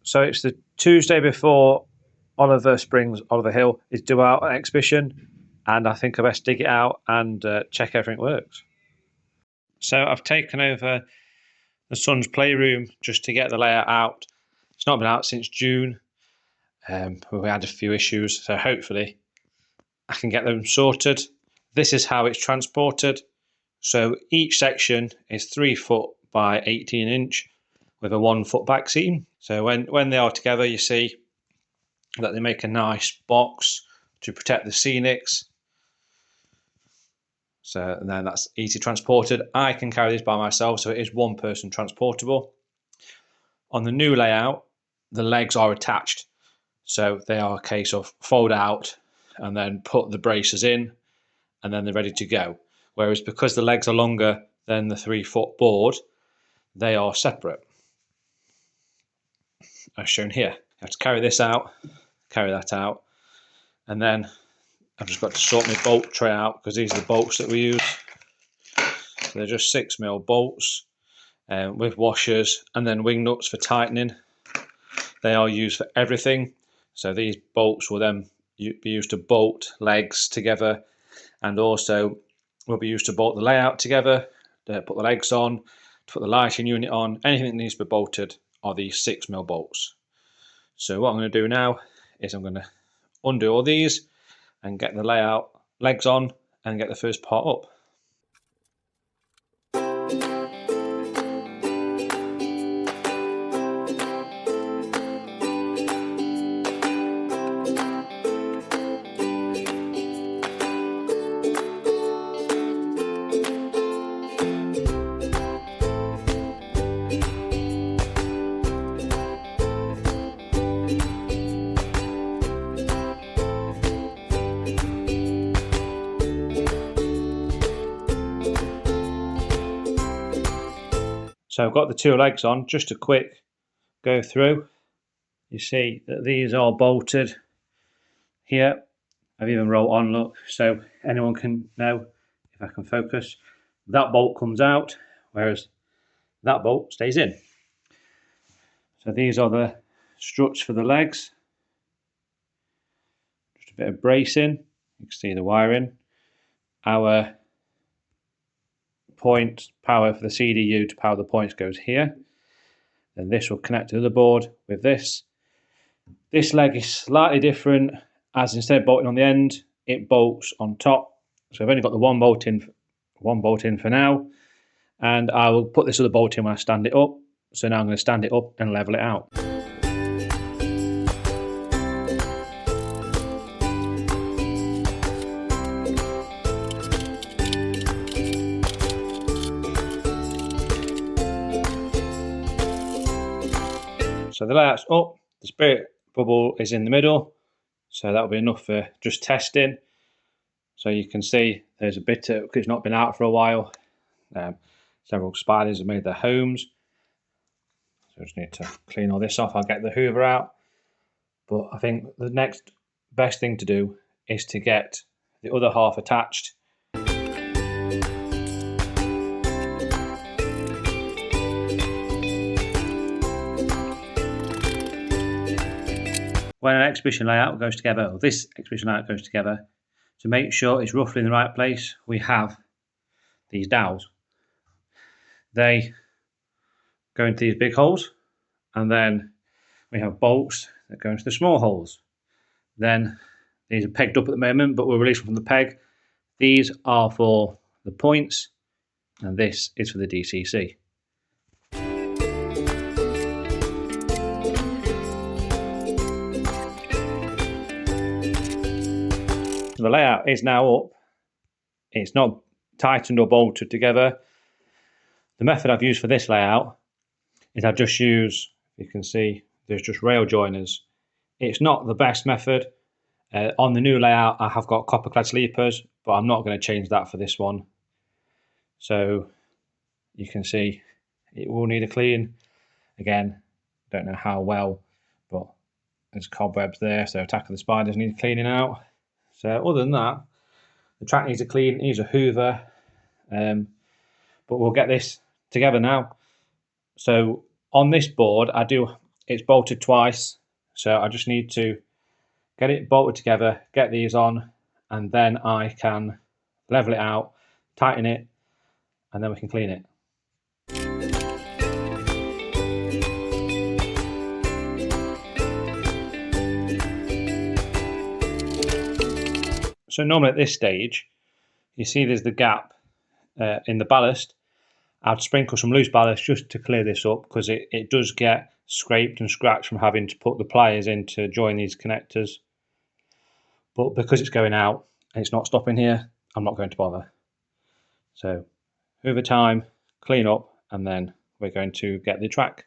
So it's the Tuesday before Oliver Hill is due out on exhibition, and I think I best dig it out and check everything works. So I've taken over the son's playroom just to get the layout out. It's not been out since June. We had a few issues, so hopefully I can get them sorted. This is how it's transported. So each section is 3 foot by 18 inch with a 1 foot back seam. So when they are together, you see that they make a nice box to protect the scenics. So and then that's easy transported. I can carry this by myself, so it is 1 person transportable. On the new layout, the legs are attached. So they are a case of fold out and then put the braces in, and then they're ready to go. Whereas because the legs are longer than the 3 foot board, they are separate, as shown here. I have to carry this out, carry that out, and then I've just got to sort my bolt tray out because these are the bolts that we use. So they're just 6mm bolts with washers and then wing nuts for tightening. They are used for everything. So these bolts will then be used to bolt legs together, and also will be used to bolt the layout together, to put the legs on, to put the lighting unit on. Anything that needs to be bolted are these 6mm bolts. So what I'm going to do now is I'm going to undo all these and get the layout legs on and get the first part up. So I've got the 2 legs on. Just a quick go through. You see that these are bolted here. I've even wrote on, look, so anyone can know, if I can focus. That bolt comes out, whereas that bolt stays in. So these are the struts for the legs. Just a bit of bracing. You can see the wiring. Our point power for the CDU to power the points goes here. Then this will connect to the board with this. This leg is slightly different, as instead of bolting on the end, it bolts on top. So I've only got the one bolt in for now, and I will put this other bolt in when I stand it up. So now I'm going to stand it up and level it out. So the layout's up, the spirit bubble is in the middle, so that'll be enough for just testing. So you can see there's a bit of, it's not been out for a while. Several spiders have made their homes. So I just need to clean all this off. I'll get the hoover out. But I think the next best thing to do is to get the other half attached. When an exhibition layout goes together, or this exhibition layout goes together, to make sure it's roughly in the right place, we have these dowels. They go into these big holes, and then we have bolts that go into the small holes. Then these are pegged up at the moment, but we'll release them from the peg. These are for the points, and this is for the DCC. The layout is now up. It's not tightened or bolted together. The method I've used for this layout is I just use, you can see there's just rail joiners. It's not the best method. On the new layout I have got copper clad sleepers, but I'm not going to change that for this one. So you can see it will need a clean. Again, don't know how well, but there's cobwebs there, so Attack of the Spiders need cleaning out. So other than that, the track needs a clean, needs a hoover, but we'll get this together now. So on this board, I do it's bolted twice, so I just need to get it bolted together, get these on, and then I can level it out, tighten it, and then we can clean it. So normally at this stage, you see there's the gap in the ballast. I'd sprinkle some loose ballast just to clear this up, because it does get scraped and scratched from having to put the pliers in to join these connectors. But because it's going out and it's not stopping here, I'm not going to bother. So over time, clean up, and then we're going to get the track.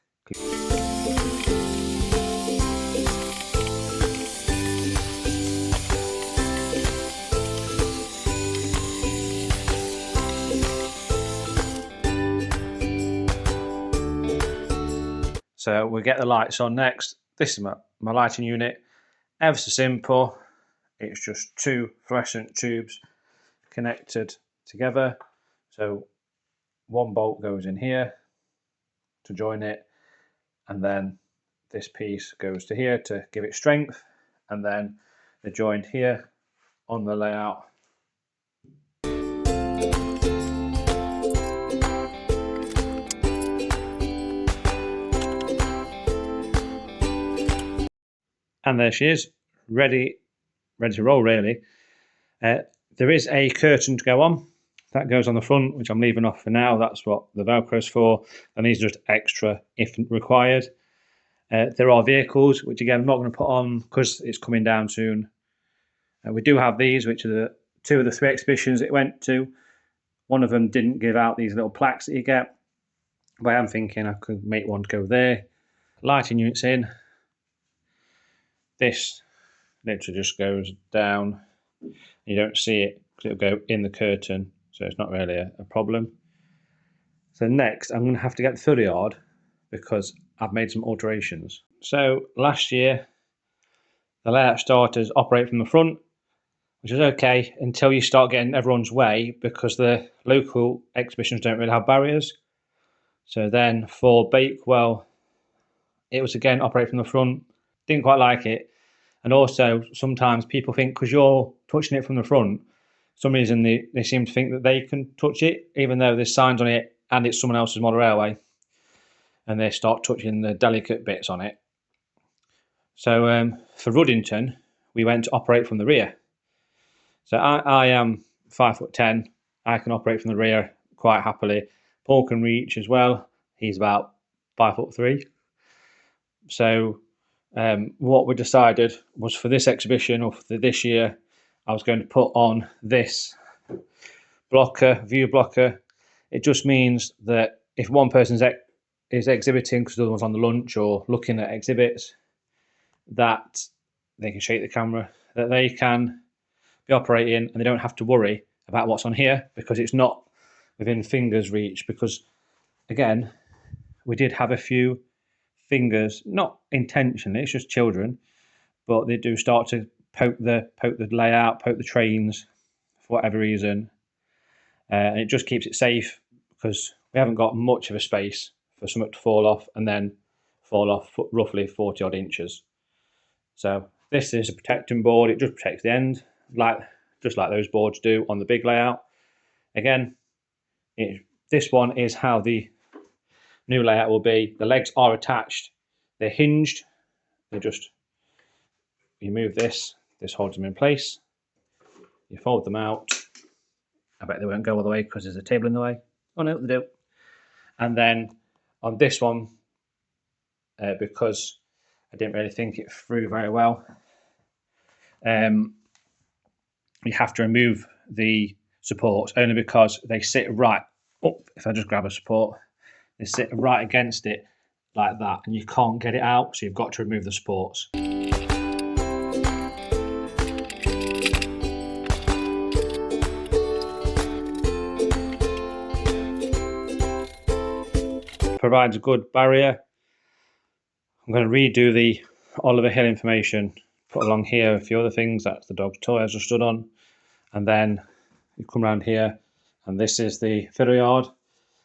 So we'll get the lights on next. This is my lighting unit. Ever so simple. It's just two fluorescent tubes connected together. So one bolt goes in here to join it, and then this piece goes to here to give it strength, and then they're joined here on the layout. And there she is, ready to roll really. There is a curtain to go on. That goes on the front, which I'm leaving off for now. That's what the Velcro's for. And these are just extra if required. There are vehicles, which again, I'm not going to put on because it's coming down soon. We do have these, which are the two of the three exhibitions it went to. One of them didn't give out these little plaques that you get, but I am thinking I could make one to go there. Lighting units in. This literally just goes down. You don't see it because it'll go in the curtain, so it's not really a problem. So next, I'm going to have to get the Furiard because I've made some alterations. So last year, the layout starters operate from the front, which is okay until you start getting everyone's way, because the local exhibitions don't really have barriers. So then for Bakewell, it was again operate from the front. Didn't quite like it. And also sometimes people think because you're touching it from the front, for some reason they seem to think that they can touch it, even though there's signs on it and it's someone else's model railway, and they start touching the delicate bits on it. So for Ruddington, we went to operate from the rear. So I am 5'10". I can operate from the rear quite happily. Paul can reach as well. He's about 5'3". So what we decided was for this exhibition, or for this year, I was going to put on this blocker, view blocker. It just means that if one person is exhibiting because the other one's on the lunch or looking at exhibits, that they can shake the camera, that they can be operating and they don't have to worry about what's on here because it's not within fingers reach. Because again, we did have a few fingers, not intentionally, it's just children, but they do start to poke the layout, poke the trains for whatever reason, and it just keeps it safe because we haven't got much of a space for something to fall off and then fall off roughly 40 odd inches. So this is a protecting board. It just protects the end, just like those boards do on the big layout. Again, this one is how the new layout will be. The legs are attached, they're hinged. You move this holds them in place. You fold them out. I bet they won't go all the way because there's a table in the way. Oh no, they do. And then on this one, because I didn't really think it through very well, you have to remove the supports only because they sit right up. If I just grab a support, they sit right against it like that, and you can't get it out, so you've got to remove the supports. Provides a good barrier. I'm going to redo the Oliver Hill information, put along here a few other things. That's the dog's toy I just stood on, and then you come around here, and this is the Furiard.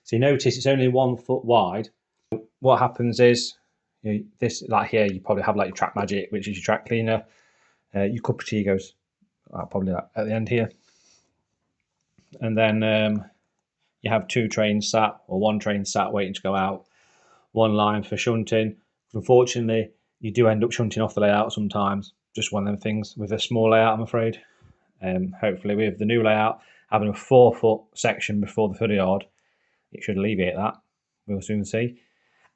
So you notice it's only 1 foot wide. What happens is this, like here, you probably have like your Track Magic, which is your track cleaner. Your cup of tea goes probably at the end here. And then you have 2 trains sat, or 1 train sat waiting to go out, 1 line for shunting. Unfortunately, you do end up shunting off the layout sometimes. Just one of them things with a small layout, I'm afraid. Hopefully with the new layout, having a 4-foot section before the footer yard, it should alleviate that. We'll soon see.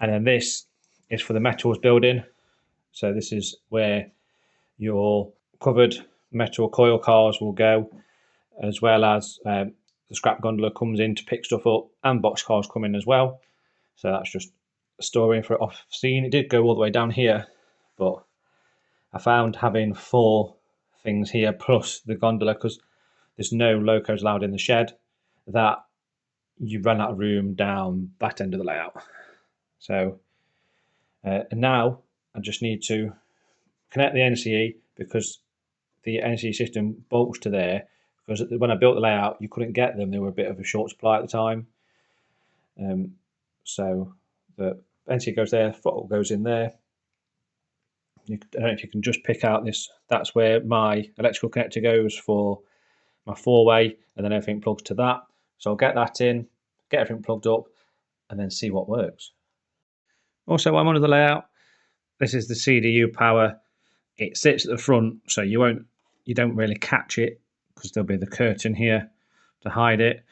And then this is for the metals building. So this is where your covered metal coil cars will go, as well as the scrap gondola comes in to pick stuff up, and box cars come in as well. So that's just storing for it off scene. It did go all the way down here, but I found having 4 things here plus the gondola, because there's no locos allowed in the shed, that you run out of room down that end of the layout. So and now I just need to connect the NCE, because the NCE system bolts to there, because when I built the layout you couldn't get them, they were a bit of a short supply at the time. So the NCE goes there, throttle goes in there. I don't know if you can just pick out this, that's where my electrical connector goes for my 4-way, and then everything plugs to that. So I'll get that in, get everything plugged up, and then see what works. Also, I'm under the layout. This is the CDU power. It sits at the front, so you don't really catch it, because there'll be the curtain here to hide it.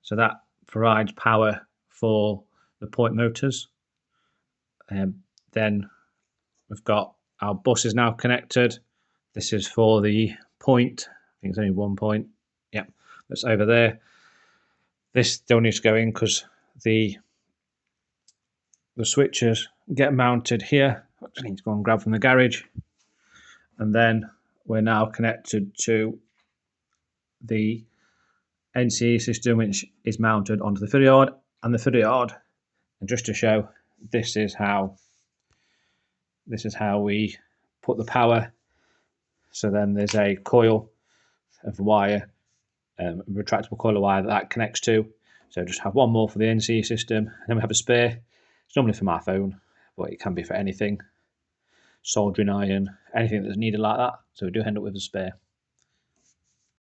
So that provides power for the point motors. Then we've got our bus is now connected. This is for the point. I think it's only 1 point. Yep, that's over there. This still needs to go in because the switches get mounted here. I need to go and grab from the garage. And then we're now connected to the NCE system, which is mounted onto the footer yard and the footer yard. And just to show, this is how we put the power. So then there's a coil of wire, retractable coil of wire that connects to. So just have 1 more for the NCE system, and then we have a spare. It's normally for my phone, but it can be for anything. Soldering iron, anything that's needed like that. So we do end up with a spare.